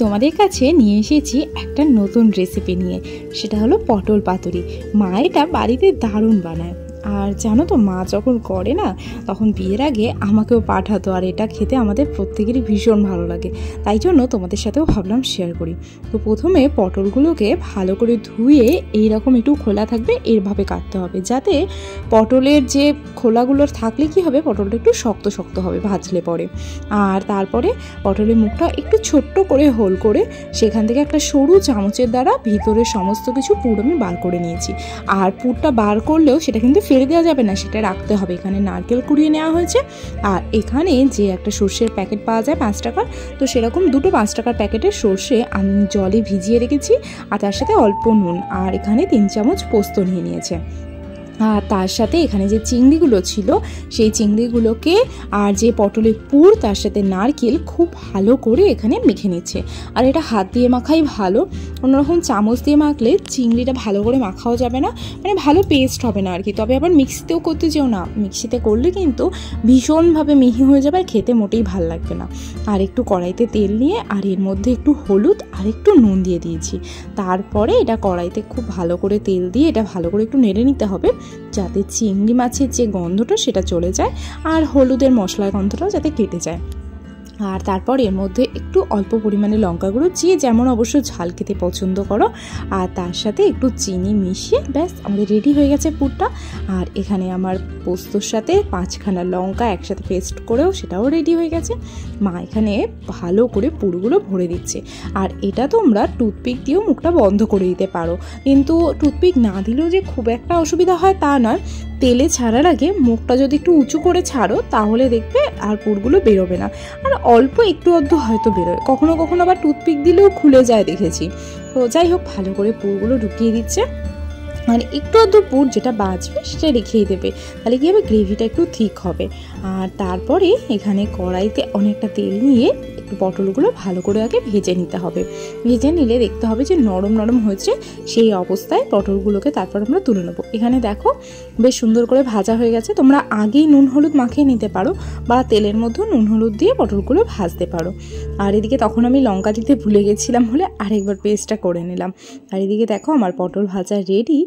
তোমাদের কাছে নিয়ে এসেছি একটা নতুন রেসিপি নিয়ে। সেটা হলো পটল পাতুরি। মা এটা বাড়িতে দারুণ বানায়। আর জানো তো, মা যখন করে না, তখন বিয়ের আগে আমাকেও পাঠাতো, আর এটা খেতে আমাদের প্রত্যেকেরই ভীষণ ভালো লাগে। তাই জন্য তোমাদের সাথেও ভাবলাম শেয়ার করি। তো প্রথমে পটলগুলোকে ভালো করে ধুয়ে এইরকম একটু খোলা থাকবে এরভাবে কাটতে হবে, যাতে পটলের যে খোলাগুলোর থাকলে কি হবে, পটলটা একটু শক্ত শক্ত হবে ভাজলে পরে। আর তারপরে পটলের মুখটা একটু ছোট্ট করে হোল করে সেখান থেকে একটা সরু চামচের দ্বারা ভিতরের সমস্ত কিছু পুর আমি বার করে নিয়েছি। আর পুরটা বার করলেও সেটা কিন্তু ফেলে দেওয়া যাবে না, সেটা রাখতে হবে। এখানে নারকেল কুড়িয়ে নেওয়া হয়েছে, আর এখানে যে একটা সর্ষের প্যাকেট পাওয়া যায় 5 টাকার, তো সেরকম দুটো 5 টাকার প্যাকেটের সর্ষে আমি জলে ভিজিয়ে রেখেছি, আর তার সাথে অল্প নুন, আর এখানে 3 চামচ পোস্ত নিয়ে নিয়েছে। আর তার সাথে এখানে যে চিংড়িগুলো ছিল সেই চিংড়িগুলোকে আর যে পটলের পুর তার সাথে নারকেল খুব ভালো করে এখানে মেখে নিচ্ছে। আর এটা হাত দিয়ে মাখাই ভালো, অন্যরকম চামচ দিয়ে মাখলে চিংড়িটা ভালো করে মাখাও যাবে না, মানে ভালো পেস্ট হবে না আর কি। তবে আবার মিক্সিতেও করতে যেও না, মিক্সিতে করলে কিন্তু ভীষণভাবে মিহি হয়ে যাবে আর খেতে মোটেই ভালো লাগবে না। আর একটু কড়াইতে তেল নিয়ে আর এর মধ্যে একটু হলুদ আর একটু নুন দিয়ে দিয়েছি। তারপরে এটা কড়াইতে খুব ভালো করে তেল দিয়ে এটা ভালো করে একটু নেড়ে নিতে হবে, যাতে চিংড়ি মাছের যে গন্ধটা সেটা চলে যায়, আর হলুদের মশলার গন্ধটাও যাতে কেটে যায়। আর তারপর এর মধ্যে একটু অল্প পরিমাণে লঙ্কা গুঁড়ো, যে যেমন অবশ্য ঝাল খেতে পছন্দ করো, আর তার সাথে একটু চিনি মিশিয়ে ব্যাস আমাদের রেডি হয়ে গেছে পুরটা। আর এখানে আমার পোস্তর সাথে 5খানা লঙ্কা একসাথে পেস্ট করেও সেটাও রেডি হয়ে গেছে। মা এখানে ভালো করে পুরগুলো ভরে দিচ্ছে। আর এটা তোমরা টুথপিক দিয়েও মুখটা বন্ধ করে দিতে পারো, কিন্তু টুথপিক না দিলেও যে খুব একটা অসুবিধা হয় তা নয়। তেলে ছাড়ার আগে মুখটা যদি একটু উঁচু করে ছাড়ো, তাহলে দেখবে আর পুরগুলো বেরোবে না, আর অল্প একটু অর্ধ হয়তো বেরোয়। কখনো কখনো আবার টুথপিক দিলেও খুলে যায় দেখেছি। তো যাই হোক, ভালো করে পুরগুলো ঢুকিয়ে দিচ্ছে। মানে একটু অর্ধ পুর যেটা বাঁচবে সেটা রেখেই দেবে, তাহলে কি হবে, গ্রেভিটা একটু ঠিক হবে। আর তারপরে এখানে কড়াইতে অনেকটা তেল নিয়ে একটু পটলগুলো ভালো করে আগে ভেজে নিতে হবে। ভেজে নিলে দেখতে হবে যে নরম নরম হয়েছে, সেই অবস্থায় পটলগুলোকে তারপর আমরা তুলে নেবো। এখানে দেখো বেশ সুন্দর করে ভাজা হয়ে গেছে। তোমরা আগেই নুন হলুদ মাখিয়ে নিতে পারো, বা তেলের মধ্যেও নুন হলুদ দিয়ে পটলগুলো ভাজতে পারো। আর এদিকে তখন আমি লঙ্কা দিতে ভুলে গেছিলাম বলে আরেকবার পেস্টটা করে নিলাম। আর এদিকে দেখো আমার পটল ভাজা রেডি।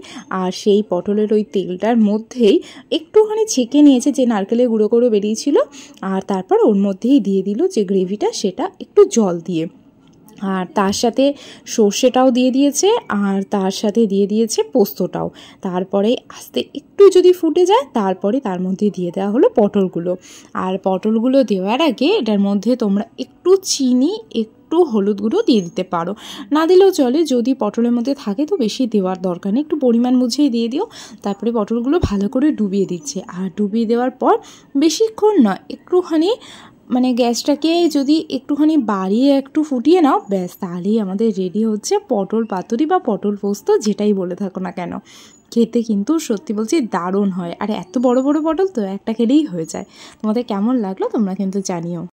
আর সেই পটলের ওই তেলটার মধ্যেই একটুখানি ছেঁকে নিয়েছে যে নারকেলের গুঁড়ো করে বেরিয়েছিল, আর তারপর ওর মধ্যেই দিয়ে দিল যে গ্রেভিটা, সেটা একটু জল দিয়ে। আর তার সাথে সর্ষেটাও দিয়ে দিয়েছে, আর তার সাথে দিয়ে দিয়েছে পোস্তটাও। তারপরে আস্তে একটু যদি ফুটে যায়, তারপরে তার মধ্যে দিয়ে দেওয়া হলো পটলগুলো। আর পটলগুলো দেওয়ার আগে এটার মধ্যে তোমরা একটু চিনি, একটু হলুদ গুঁড়ো দিয়ে দিতে পারো, না দিলেও চলে। যদি পটলের মধ্যে থাকে তো বেশি দেওয়ার দরকার নেই, একটু পরিমাণ বুঝেই দিয়ে দিও। তারপরে পটলগুলো ভালো করে ডুবিয়ে দিচ্ছে। আর ডুবিয়ে দেওয়ার পর বেশিক্ষণ না, একটুখানি মানে গ্যাসটাকে যদি একটুখানি বাড়িয়ে একটু ফুটিয়ে নাও, ব্যাস তাহলেই আমাদের রেডি হচ্ছে পটল পাতুরি বা পটল পোস্ত, যেটাই বলে থাকো না কেন। খেতে কিন্তু সত্যি বলছি দারুণ হয়, আর এত বড় বড় পটল তো একটা খেলেই হয়ে যায়। তোমাদের কেমন লাগলো তোমরা কিন্তু জানিও।